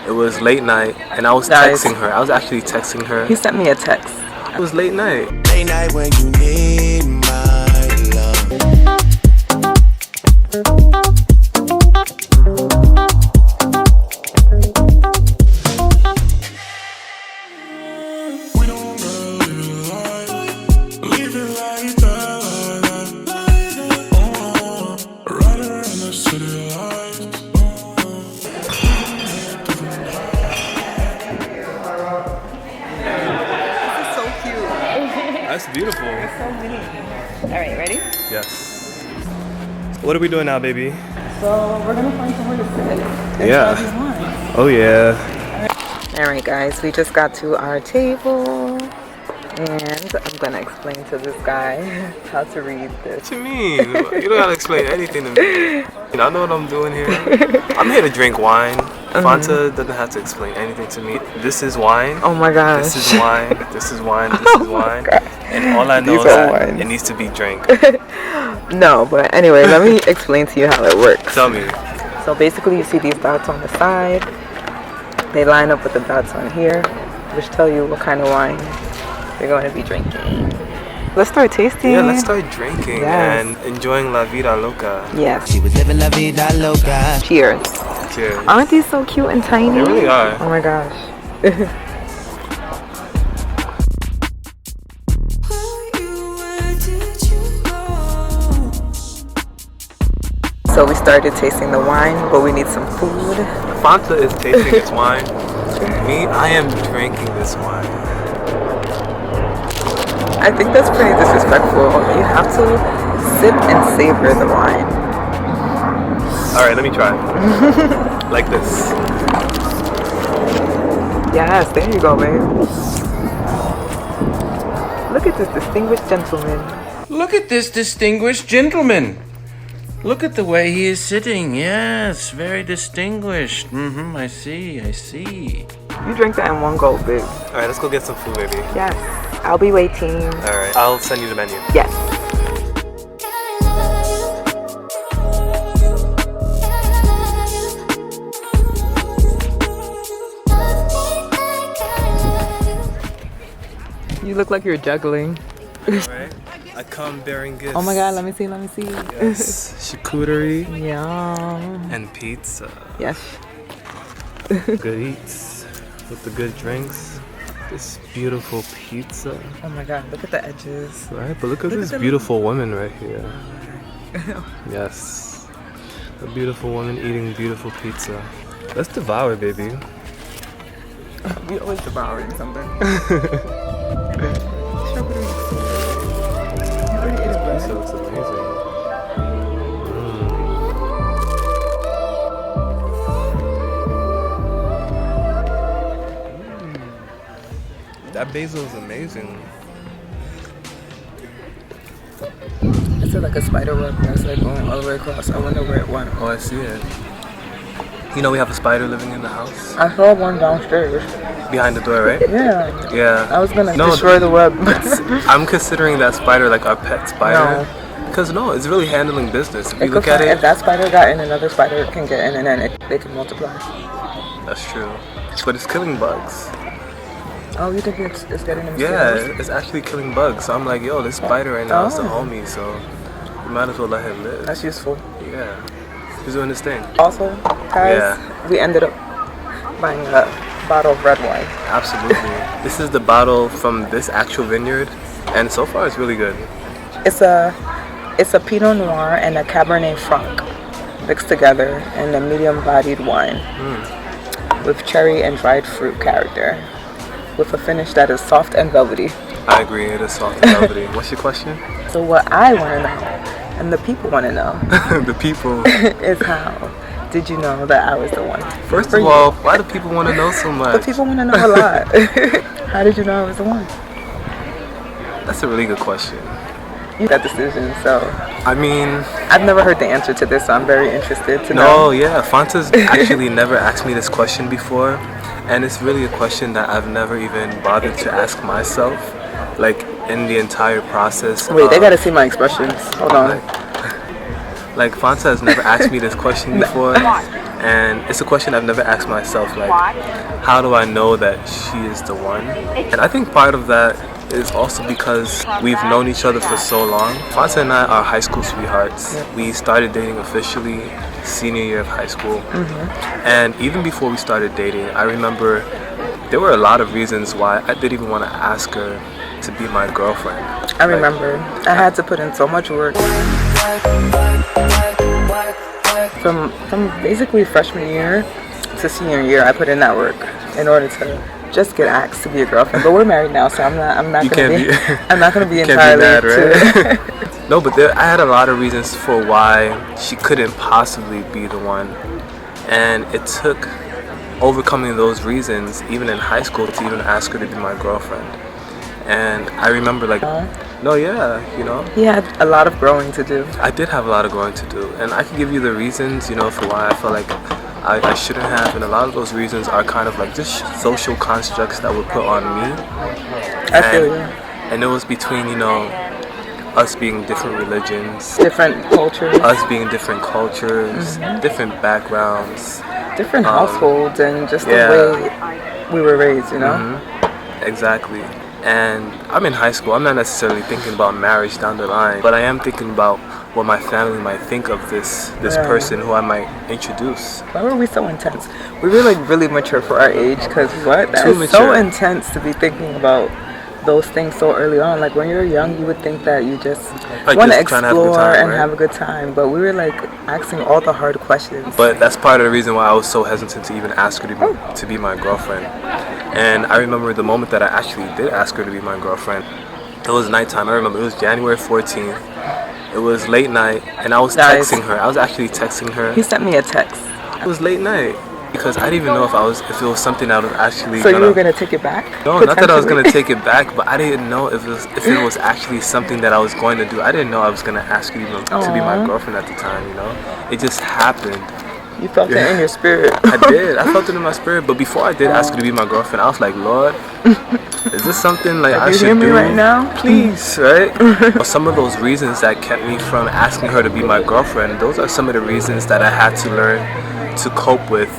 It was late night, and I was texting her. I was actually texting her. He sent me a text. It was late night. Late night when you need my love. That's beautiful. It's so mini. All right, ready? Yes. What are we doing now, baby? So we're gonna find somewhere to sit. Yeah. Oh yeah. All right, guys. We just got to our table, and I'm gonna explain to this guy how to read this. What you mean? You don't gotta explain anything to me. You know, I know what I'm doing here. I'm here to drink wine. Fanta doesn't have to explain anything to me. This is wine. Oh my gosh. This is wine. This is wine. This is wine. And all I know is that it needs to be drank. No, but anyway, let me explain to you how it works. Tell me. So basically, you see these dots on the side. They line up with the dots on here, which tell you what kind of wine you're going to be drinking. Let's start tasting. Yeah, let's start drinking and enjoying La Vida Loca. Yes. She was living La Vida Loca. Cheers. Cheers. Aren't these so cute and tiny? They really are. Oh my gosh. So we started tasting the wine, but we need some food. Fanta is tasting its wine. Me, I am drinking this wine. I think that's pretty disrespectful. You have to sip and savor the wine. Alright, let me try. Like this. Yes, there you go, babe. Look at this distinguished gentleman. Look at this distinguished gentleman. Look at the way he is sitting. Yes, very distinguished. I see. You drink that in one go, babe. Alright, let's go get some food, baby. Yes, I'll be waiting. Alright, I'll send you the menu. Yes. You look like you're juggling. Alright, I come bearing gifts. Oh my god, let me see. Yes, charcuterie Yum. and pizza. Yes. Good eats with the good drinks. This beautiful pizza. Oh my god, look at the edges. Right, but look at this beautiful woman right here. Yes. A beautiful woman eating beautiful pizza. Let's devour, baby. We always devouring something. Pizza looks amazing. That basil is amazing. It's like a spider web that's like going all the way across. I wonder where it went. Oh, I see it. You know we have a spider living in the house? I saw one downstairs. Behind the door, right? Yeah. Yeah. I was gonna destroy the web. I'm considering that spider like our pet spider. Because it's really handling business. If you look at it. If that spider got in, another spider can get in, and then they can multiply. That's true. But it's killing bugs. Oh, you think it's getting them? Yeah, it's actually killing bugs. So I'm like, yo, this spider right now is the homie, so you might as well let him live. That's useful. Yeah. He's doing his thing. Also, guys, we ended up buying a bottle of red wine. Absolutely. This is the bottle from this actual vineyard, and so far it's really good. It's a Pinot Noir and a Cabernet Franc mixed together in a medium-bodied wine with cherry and dried fruit character, with a finish that is soft and velvety. I agree, it is soft and velvety. What's your question? So what I want to know, and the people want to know, the people, is how did you know that I was the one? First of all, why do people want to know so much? The people want to know a lot. How did you know I was the one? That's a really good question. You got decision, so. I mean, I've never heard the answer to this, so I'm very interested to know. No, yeah, Fanta's actually never asked me this question before, and it's really a question that I've never even bothered to ask myself, like in the entire process. Wait, they gotta see my expressions. Hold on. Like Fanta has never asked me this question before, And it's a question I've never asked myself, like, how do I know that she is the one? And I think part of that is also because we've known each other for so long. Fanta and I are high school sweethearts. We started dating officially senior year of high school. And even before we started dating, I remember there were a lot of reasons why I didn't even want to ask her to be my girlfriend. I remember. I had to put in so much work. From basically freshman year to senior year, I put in that work in order to just get asked to be a girlfriend. But we're married now, so I'm not gonna be entirely mad, right? No, but I had a lot of reasons for why she couldn't possibly be the one, and it took overcoming those reasons, even in high school, to even ask her to be my girlfriend. And I remember, like, no, yeah, you know. He had a lot of growing to do. I did have a lot of growing to do, and I can give you the reasons, you know, for why I felt like I shouldn't have, and a lot of those reasons are kind of like just social constructs that were put on me. I feel you. And it was between, you know, us being different religions, Different cultures, us being different cultures, different backgrounds, different households, and just the way we were raised, you know? Exactly. And I'm in high school. I'm not necessarily thinking about marriage down the line, but I am thinking about what my family might think of this person who I might introduce. Why were we so intense? We were like really mature for our age, because what? That Too is mature. so intense to be thinking about those things so early on. Like when you're young, you would think that you just Like want to just trying to have a good explore time, and right? have a good time. But we were like asking all the hard questions. But that's part of the reason why I was so hesitant to even ask her to be my girlfriend. And I remember the moment that I actually did ask her to be my girlfriend. It was nighttime. I remember it was January 14th. It was late night, and I was texting her. I was actually texting her. He sent me a text. It was late night because I didn't even know if it was something I was actually. So you were gonna take it back? No, not that I was gonna take it back, but I didn't know if it was actually something that I was going to do. I didn't know I was gonna ask you to be my girlfriend at the time. You know, it just happened. You felt it in your spirit. I did. I felt it in my spirit. But before I did ask her to be my girlfriend, I was like, Lord, is this something like I you should hear me do right now? Please, right? Some of those reasons that kept me from asking her to be my girlfriend, those are some of the reasons that I had to learn to cope with,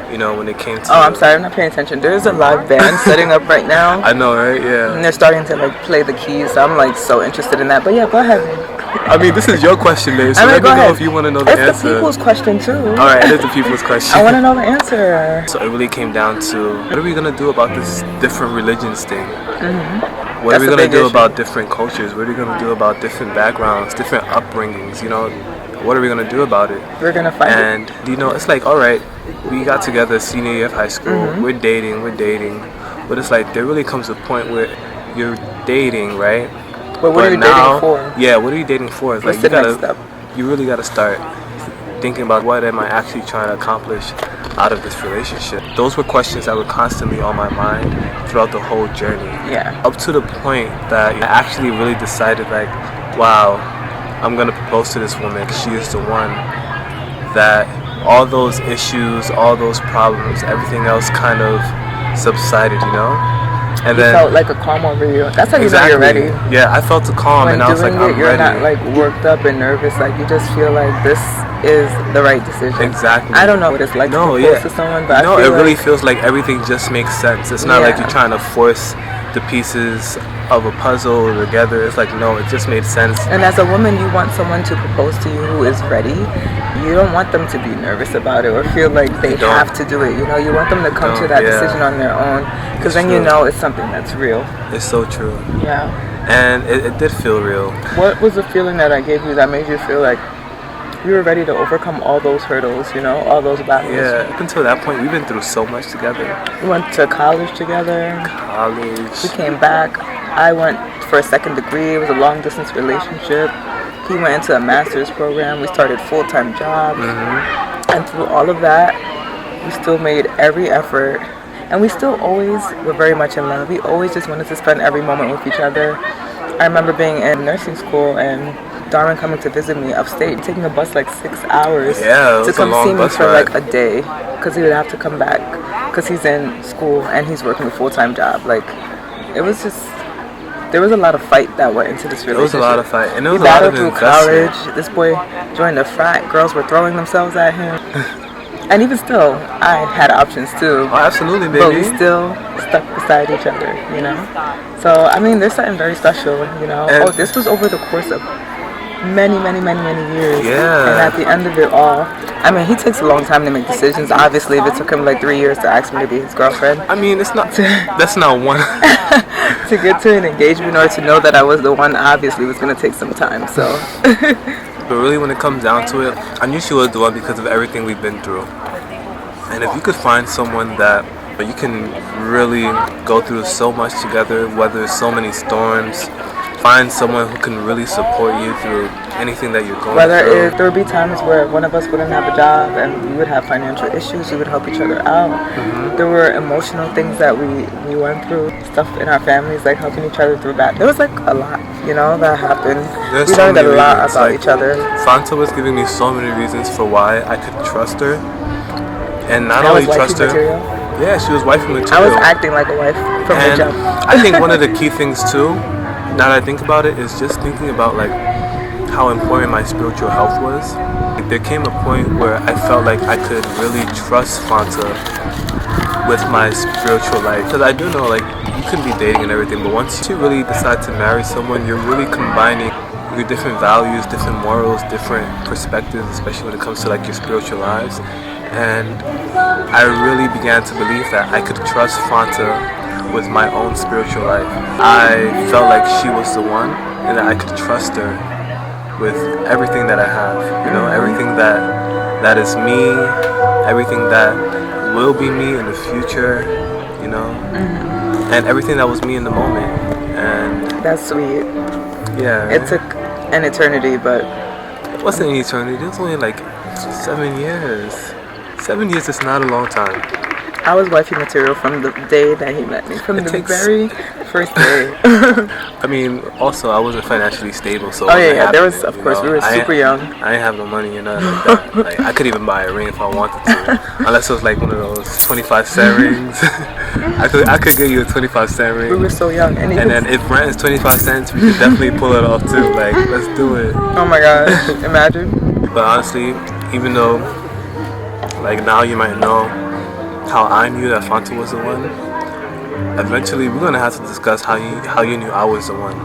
you know, when it came to... Oh, I'm sorry, I'm not paying attention. There's a live band setting up right now. I know, right? Yeah. And they're starting to like play the keys. So I'm like so interested in that. But yeah, go ahead. I mean, this is your question, babe, so I mean, let me go know ahead. if you want to know the It's answer. the people's question too. Alright, it is the people's question. I want to know the answer. So it really came down to, what are we going to do about this different religions thing? What are we That's a going to big do issue. about different cultures? What are we going to do about different backgrounds, different upbringings, you know? What are we going to do about it? We're gonna fight. And, you know, it's like, alright, we got together senior year of high school, we're dating, but it's like, there really comes a point where you're dating, right? But what are you dating for? Yeah, what are you dating for? It's What's like, the next step? you really got to start thinking about what am I actually trying to accomplish out of this relationship. Those were questions that were constantly on my mind throughout the whole journey. Yeah. Up to the point that I actually really decided, like, wow, I'm gonna propose to this woman. She is the one. That all those issues, all those problems, everything else kind of subsided, you know? And You then felt like a calm over you. That's how you know you're ready. Yeah, I felt the calm, When and I was like, doing it, I'm you're ready. not like worked up and nervous. Like you just feel like this is the right decision. Exactly. I don't know what it's like to propose to someone, but no, I feel it really like, feels like everything just makes sense. It's not like Yeah. you're trying to force the pieces of a puzzle together. It's like, no, it just made sense. And as a woman, you want someone to propose to you who is ready. You don't want them to be nervous about it or feel like they don't. have to do it. You know, you want them to come to Don't, that yeah. decision on their own, because then you true. know it's something that's real. It's so true. Yeah. And it did feel real. What was the feeling that I gave you that made you feel like you were ready to overcome all those hurdles, you know, all those battles? Yeah, up until that point, we've been through so much together. We went to college together. College. We came back. I went for a second degree. It was a long distance relationship. He went into a master's program. We started full-time jobs. And through all of that, we still made every effort. And we still always were very much in love. We always just wanted to spend every moment with each other. I remember being in nursing school and Darwin coming to visit me upstate, taking a bus like 6 hours Yeah, it to was a come long see me bus for ride. like a day, because he would have to come back because he's in school and he's working a full-time job. Like, it was just, there was a lot of fight that went into this relationship. It was a lot of fight, and it was We a lot battled of through investment. college. This boy joined a frat. Girls were throwing themselves at him. And even still, I had options too. Oh, absolutely, baby. But we still stuck beside each other, you know? So, I mean, there's something very special, you know? And this was over the course of many years. Yeah. And at the end of it all, I mean, he takes a long time to make decisions. Obviously, if it took him like 3 years to ask me to be his girlfriend. I mean, it's not, that's not one. To get to an engagement or to know that I was the one, obviously, was going to take some time, so. But really, when it comes down to it, I knew she was the one because of everything we've been through. And if you could find someone that you can really go through so much together, weather so many storms, find someone who can really support you through anything that you're going through. There would be times where one of us wouldn't have a job and we would have financial issues, we would help each other out. There were emotional things that we went through, stuff in our families, like helping each other through that. There was like a lot, you know, that happened. We learned a lot about each other. Fanta was giving me so many reasons for why I could trust her. And not only trust her, yeah, she was wifey material. I was acting like a wife from the jump. I think one of the key things too, now that I think about it, is just thinking about like how important my spiritual health was. Like, there came a point where I felt like I could really trust Fanta with my spiritual life. Because I do know, like, you can be dating and everything, but once you really decide to marry someone, you're really combining your different values, different morals, different perspectives, especially when it comes to like your spiritual lives. And I really began to believe that I could trust Fanta with my own spiritual life. I felt like she was the one, and that I could trust her with everything that I have. You know, everything that is me, everything that will be me in the future. You know, and everything that was me in the moment. And that's sweet. Yeah. It took an eternity, but it wasn't an eternity. It was only like 7 years. 7 years is not a long time. I was wifey material from the day that he met me, from the very first day. I mean, also I wasn't financially stable, so there was, of course, we were super young. I didn't have no money, you know, like that. Like, I could even buy a ring if I wanted to, unless it was like one of those 25-cent rings. I could get you a 25-cent ring. We were so young, and then if rent is 25 cents, we could definitely pull it off too. Like, let's do it. Oh my gosh, imagine. But honestly, even though, like, now you might know how I knew that Fanta was the one, eventually we're gonna have to discuss how you knew I was the one.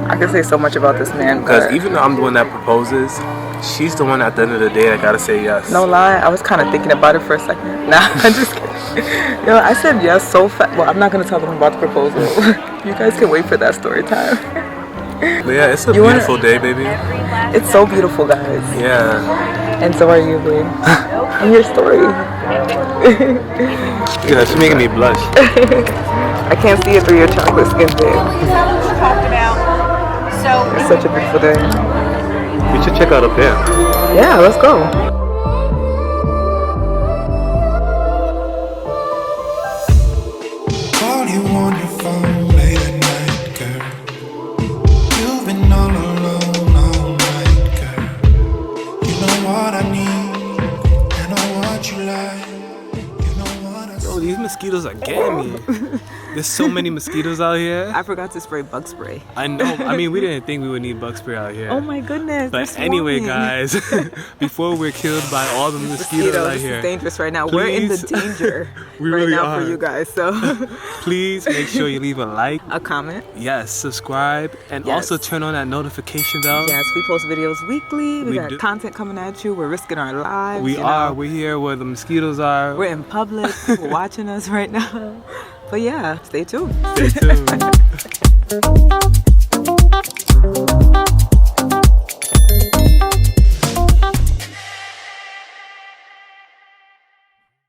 I can say so much about this man, because even though I'm the one that proposes, she's the one at the end of the day that gotta say yes. No lie, I was kind of thinking about it for a second. Nah, I'm just kidding. Yo, I said yes so fast. Well, I'm not gonna tell them about the proposal. You guys can wait for that story time. But yeah, it's a beautiful day, baby. It's so beautiful, guys. Yeah. And so are you, babe. And your story. Yeah, she's making me blush. I can't see it through your chocolate skin, babe. It's such a beautiful day. We should check out up there. Yeah, let's go. Call you on your phone late at night, girl. You've been all alone all night, girl. You know what I need, I know what you like. You know what I Yo, these mosquitoes are getting me. There's so many mosquitoes out here. I forgot to spray bug spray. I know. I mean, we didn't think we would need bug spray out here. Oh my goodness. But anyway, guys, before we're killed by all the mosquitoes out this here, is dangerous right now. We're in the danger really now are. for you guys. So please make sure you leave a like, a comment, yes, subscribe, and also turn on that notification bell. Yes, we post videos weekly. We got content coming at you. We're risking our lives. We are. We're here where the mosquitoes are. We're in public. People watching us right now. But yeah, stay tuned. Stay tuned.